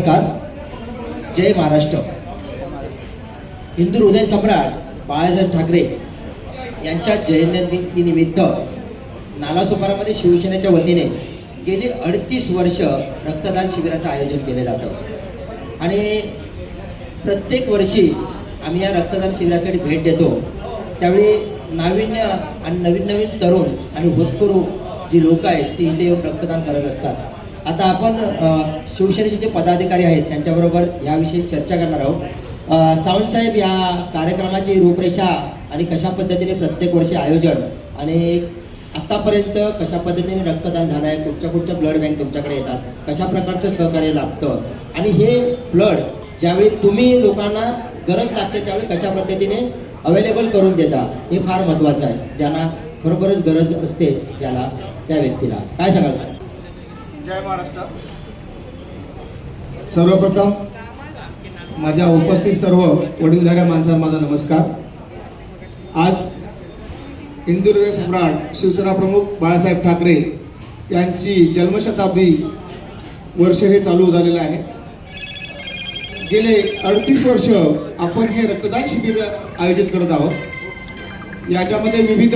नमस्कार. जय महाराष्ट्र. हिंदू हृदय सम्राट बाळासाहेब ठाकरे यांच्या जयंतीनिमित्त नालासोपारामध्ये शिवसेनेच्या वतीने गेली 38 वर्ष रक्तदान शिबिराचं आयोजन केले जातं आणि प्रत्येक वर्षी आम्ही या रक्तदान शिबिरासाठी भेट देतो. त्यावेळी नाविन्य आणि नवीन तरुण आणि होतकरू जी लोक आहेत ती इथे येऊन रक्तदान करत असतात. आता आपण शिवसेनेचे जे पदाधिकारी आहेत त्यांच्याबरोबर याविषयी चर्चा करणार आहोत. सावंतसाहेब, या कार्यक्रमाची रूपरेषा आणि कशा पद्धतीने प्रत्येक वर्षी आयोजन आणि आत्तापर्यंत कशा पद्धतीने रक्तदान झालं आहे, कुठच्या ब्लड बँक तुमच्याकडे येतात, कशा प्रकारचं सहकार्य लागतं आणि हे ब्लड ज्यावेळी तुम्ही लोकांना गरज लागते त्यावेळी कशा पद्धतीने अवेलेबल करून देता हे फार महत्त्वाचं आहे. ज्यांना खरोखरच गरज असते ज्याला त्या व्यक्तीला काय सांगाल साहेब? जय महाराष्ट्र. सर्वप्रथम माझ्या उपस्थित सर्व वडीलधाऱ्या माणसांना माझा नमस्कार. आज हिंदू हृदय सम्राट शिवसेना प्रमुख बाळासाहेब ठाकरे यांची जन्मशताब्दी वर्ष हे चालू झालेलं आहे. गेले 38 वर्ष आपण हे रक्तदान शिबिर आयोजित करत आहोत. याच्यामध्ये विविध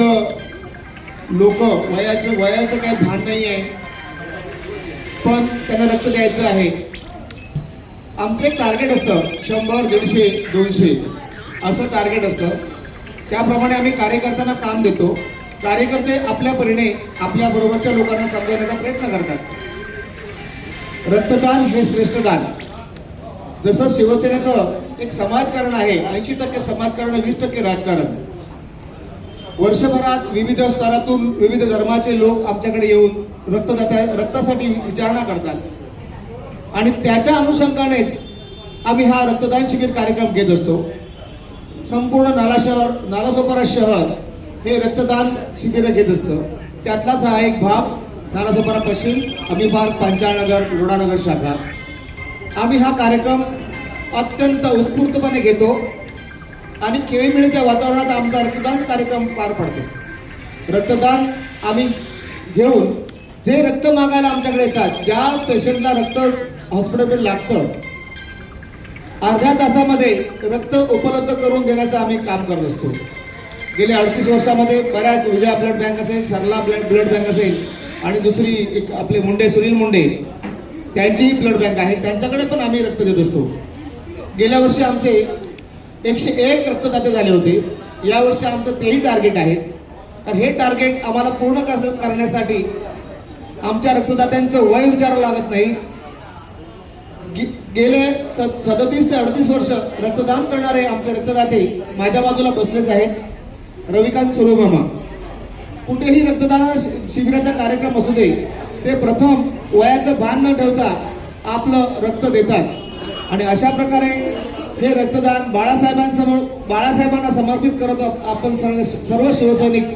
लोक वयाचं काही भान नाही आहे, पण त्यांना रक्त द्यायचं आहे. आमचं एक टार्गेट असतं 100, 150, 200 असं टार्गेट असतं. त्याप्रमाणे आम्ही कार्यकर्त्यांना काम देतो. कार्यकर्ते आपल्या परीने आपल्या बरोबरच्या लोकांना समजवण्याचा प्रयत्न करतात. रक्तदान हे श्रेष्ठ दान. जसं शिवसेनेचं एक समाजकारण आहे, 80% समाजकारण, 20% राजकारण. वर्षभरात विविध स्तरातून विविध धर्माचे लोक आमच्याकडे येऊन रक्तासाठी विचारणा करतात आणि त्याच्या अनुषंगानेच आम्ही हा रक्तदान शिबिर कार्यक्रम घेत असतो. संपूर्ण नालासोपारा शहर हे रक्तदान शिबिर घेत असतं. त्यातलाच हा एक भाग नालासोपारा पश्चिम, आम्ही भाग पांचाळनगर, लोढानगर शाखा. आम्ही हा कार्यक्रम अत्यंत उत्स्फूर्तपणे घेतो आणि खेळीमेळीच्या वातावरणात आमचा रक्तदान कार्यक्रम पार पडतो. रक्तदान आम्ही घेऊन जे रक्त मागायला आमच्याकडे येतात, ज्या पेशंटला रक्त हॉस्पिटलमध्ये लागतं, अर्ध्या तासामध्ये रक्त उपलब्ध करून देण्याचं आम्ही काम करत असतो. गेल्या 38 वर्षामध्ये बऱ्याच विजया ब्लड बँक असेल, सरला ब्लड बँक असेल आणि दुसरी एक आपले मुंडे, सुनील मुंडे, त्यांचीही ब्लड बँक आहे, त्यांच्याकडे पण आम्ही रक्त देत असतो. गेल्या वर्षी आमचे 101 रक्तदाते झाले होते. यावर्षी आमचं तेही टार्गेट आहे. तर हे टार्गेट आम्हाला पूर्ण करण्यासाठी आमच्या रक्तदात्यांचं वय विचारावं लागत नाही. गेले 37 ते 38 वर्ष रक्तदान करणारे आमचे रक्तदाते माझ्या बाजूला बसलेच आहेत. रविकांत सुरेमामा, कुठेही रक्तदान शिबिराचा कार्यक्रम असू दे, ते प्रथम वयाचं भान न ठेवता आपलं रक्त देतात आणि अशा प्रकारे हे रक्तदान बाळासाहेबांना समर्पित करत आपण सर्व शिवसैनिक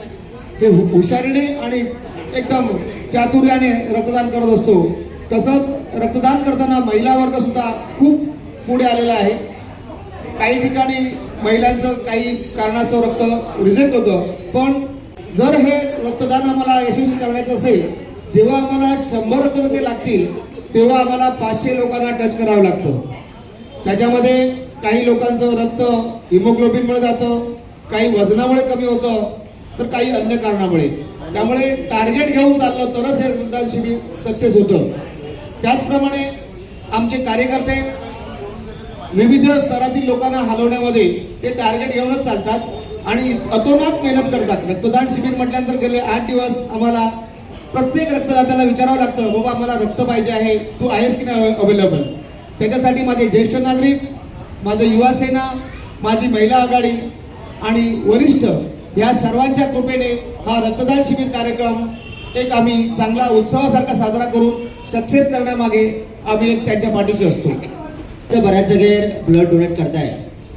हे हुशारीने आणि एकदम चातुर्याने रक्तदान करत असतो. तसंच रक्तदान करताना महिला वर्ग सुद्धा खूप पुढे आलेला आहे. काही ठिकाणी महिलांचं काही कारणास्तव रक्त रिजेक्ट होतं, पण जर हे रक्तदान आम्हाला यशस्वी करण्याचं असेल, जेव्हा आम्हाला 100 रक्तदाते लागतील तेव्हा आम्हाला 500 लोकांना टच करावं लागतं. त्याच्यामध्ये काही लोकांचं रक्त हिमोग्लोबिनमुळे जातं, काही वजनामुळे कमी होतं, तर काही अन्य कारणामुळे. त्यामुळे टार्गेट घेऊन चाललं तरच हे रक्तदान शिबिर सक्सेस होतं. त्याचप्रमाणे आमचे कार्यकर्ते विविध स्तरातील लोकांना हलवण्यामध्ये ते टार्गेट घेऊनच चालतात आणि अतोनात मेहनत करतात. रक्तदान शिबिर म्हटल्यानंतर गेले 8 दिवस आम्हाला प्रत्येक रक्तदात्याला विचारावं लागतं, बाबा आम्हाला रक्त पाहिजे आहे, तू आहेस की नाही अवेलेबल. त्याच्यासाठी माझे ज्येष्ठ नागरिक, माझं युवा सेना, माझी महिला आघाडी आणि वरिष्ठ या सर्वांच्या कृपेने हा रक्तदान शिबिर कार्यक्रम एक आम्ही चांगला उत्सवासारखा साजरा करून सक्सेस करण्यामागे आम्ही त्यांच्या पाठीशी असतो. तर बऱ्याच जागेवर ब्लड डोनेट करताय.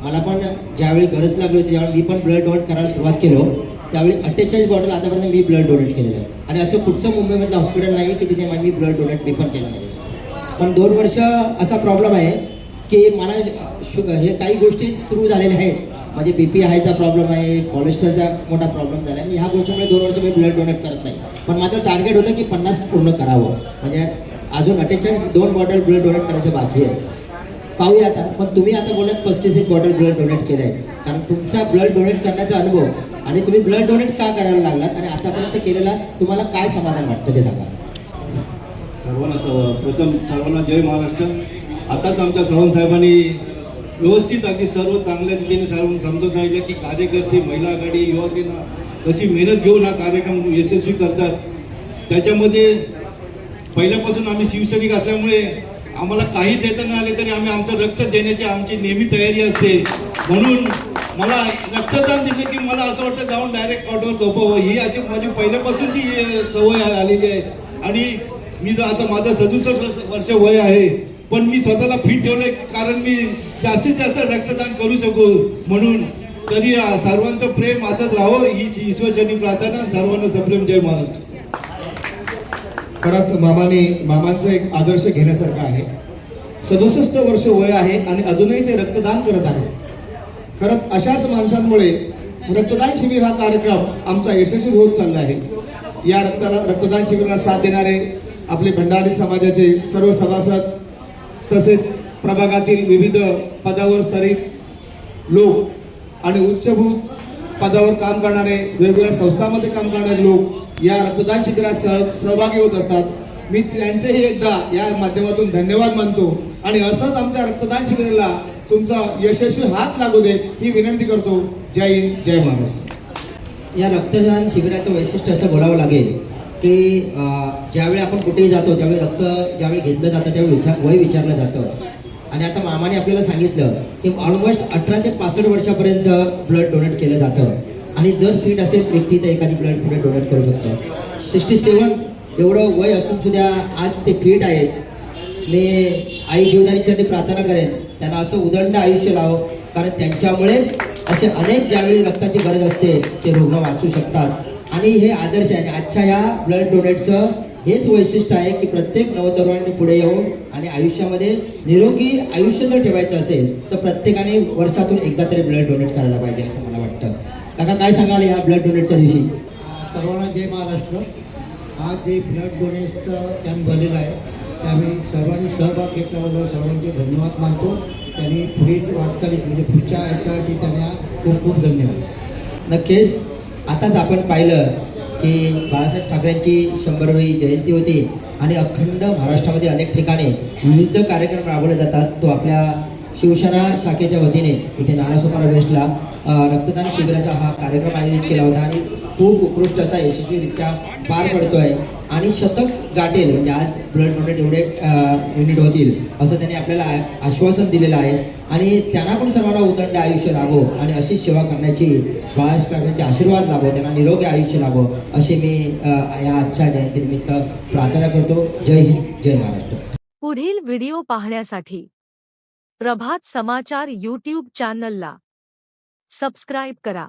मला पण ज्यावेळी गरज लागली होती त्यावेळी मी पण ब्लड डोनेट करायला सुरुवात केलो. त्यावेळी 48 बॉटल आतापर्यंत मी ब्लड डोनेट केलेलं आहे आणि असं कुठचं मुंबईमधलं हॉस्पिटल नाही की तिथे मी ब्लड डोनेट मी पण केलं नाही. पण 2 वर्ष असा प्रॉब्लेम आहे की मला हे काही गोष्टी सुरू झालेल्या आहेत. म्हणजे BP हायचा प्रॉब्लेम आहे, कोलेस्ट्रॉलचा मोठा प्रॉब्लेम झाला आणि ह्या गोष्टीमुळे 2 वर्ष मी ब्लड डोनेट करत नाही. पण माझं टार्गेट होतं की 50 पूर्ण करावं. म्हणजे अजून 2 बॉटल ब्लड डोनेट करायचं बाकी आहे. पाहूया आता. पण तुम्ही आता बोलत 35 बॉटल ब्लड डोनेट केलं आहे, कारण तुमचा ब्लड डोनेट करण्याचा अनुभव आणि तुम्ही ब्लड डोनेट का करायला लागलात आणि आतापर्यंत केलेला तुम्हाला काय समाधान वाटतं ते सांगा. प्रथम सर्वांना जय महाराष्ट्र. आताच आमच्या चव्हाण साहेबांनी व्यवस्थित अगदी सर्व चांगल्या रीतीने सर्व समजून सांगितलं की कार्यकर्ते, महिला आघाडी, युवासेना कशी मेहनत घेऊन हा कार्यक्रम यशस्वी करतात. त्याच्यामध्ये पहिल्यापासून आम्ही शिवसैनिक असल्यामुळे आम्हाला काही देता न आले तरी आम्ही आमचं रक्त देण्याची आमची नेहमी तयारी असते. म्हणून मला रक्तदान दिलं की मला असं वाटतं जाऊन डायरेक्ट कॉटवर झोपावं, ही अशी माझी पहिल्यापासूनची सवय आलेली आहे. आणि मी जर आता माझं 67 वर्ष वय आहे, पण मी स्वतःला फिट ठेवलंय कारण मी जास्तीत जास्त रक्तदान करू शकू. म्हणून तरी सर्वांचं प्रेम असंच राहावं ही ईश्वरचरणी प्रार्थना. सर्वांना सप्रेम जय महाराष्ट्र. खरंच मामांचं एक आदर्श घेण्यासारखं आहे. 67 वर्ष वय आहे आणि अजूनही ते रक्तदान करत आहे. खरंच अशाच माणसांमुळे रक्तदान शिबिर हा कार्यक्रम आमचा यशस्वी होत चालला आहे. या रक्तदान शिबिराला साथ देणारे आपले भंडारी समाजाचे सर्व सभासद, तसेच प्रभागातील विविध पदावर स्तरीत लोक आणि उच्चभूत पदावर काम करणारे, वेगवेगळ्या संस्थांमध्ये काम करणारे लोक या रक्तदान शिबिरात सहभागी होत असतात. मी त्यांचेही एकदा या माध्यमातून धन्यवाद मानतो आणि असंच आमच्या रक्तदान शिबिराला तुमचा यशस्वी हात लागू दे ही विनंती करतो. जय हिंद, जय महाराष्ट्र. या रक्तदान शिबिराचं वैशिष्ट्य असं बोलावं लागेल की ज्यावेळी आपण कुठेही जातो त्यावेळी रक्त ज्यावेळी घेतलं जातं त्यावेळी वय विचारलं जातं. आणि आता मामाने आपल्याला सांगितलं की ऑलमोस्ट 18 ते 65 वर्षापर्यंत ब्लड डोनेट केलं जातं. आणि जर फिट असेल व्यक्ती तर एखादी ब्लड डोनेट करू शकतो. 67 एवढं वय असून सुद्धा आज ते फिट आहेत. मी आई जीवदानीच्या प्रार्थना करेन त्यांना असं उदंड आयुष्य लावो, कारण त्यांच्यामुळेच असे अनेक ज्यावेळी रक्ताची गरज असते ते रुग्ण वाचू शकतात. आणि हे आदर्श आहे. आजच्या ह्या ब्लड डोनेटचं हेच वैशिष्ट्य आहे की प्रत्येक नवतरुणांनी पुढे येऊन आणि आयुष्यामध्ये निरोगी आयुष्य जर ठेवायचं असेल तर प्रत्येकाने वर्षातून एकदा तरी ब्लड डोनेट करायला पाहिजे असं मला वाटतं. काका काय सांगाल या ब्लड डोनेटच्या दिवशी? सर्वांना जय महाराष्ट्र. आज जे ब्लड डोनेटचं कॅम्प झालेला आहे त्यावेळी सर्वांनी सहभाग घेतल्याबद्दल सर्वांचे धन्यवाद मानतो. त्यांनी पुढील वाटचालीत म्हणजे पुढच्या याच्यासाठी त्यांना खूप खूप धन्यवाद. नक्कीच. आताच आपण पाहिलं की बाळासाहेब ठाकरेंची 100वी जयंती होती आणि अखंड महाराष्ट्रामध्ये अनेक ठिकाणी विविध कार्यक्रम राबवले जातात. तो आपल्या शिवसेना शाखेच्या वतीने इथे नालासोपारा वेस्टला रक्तदान शिबिराचा हा कार्यक्रम आयोजित केला होता आणि खूप उत्कृष्ट असा यशस्वीरित्या पार पडतोय. आणि शतक गाठेल म्हणजे आज ब्लड डोनेट एवढे युनिट होतील असं त्यांनी आपल्याला आश्वासन दिलेलं आहे. आणि त्यांना पण सर्वांना उदंड आयुष्य लाभो आणि अशीच सेवा करण्याची बाळासाहेब ठाकरेंचे आशीर्वाद लाभो, त्यांना निरोगी आयुष्य लाभो अशी मी या आजच्या जयंतीनिमित्त प्रार्थना करतो. जय हिंद, जय महाराष्ट्र. पुढील व्हिडिओ पाहण्यासाठी प्रभात समाचार YouTube चॅनलला सबस्क्राईब करा.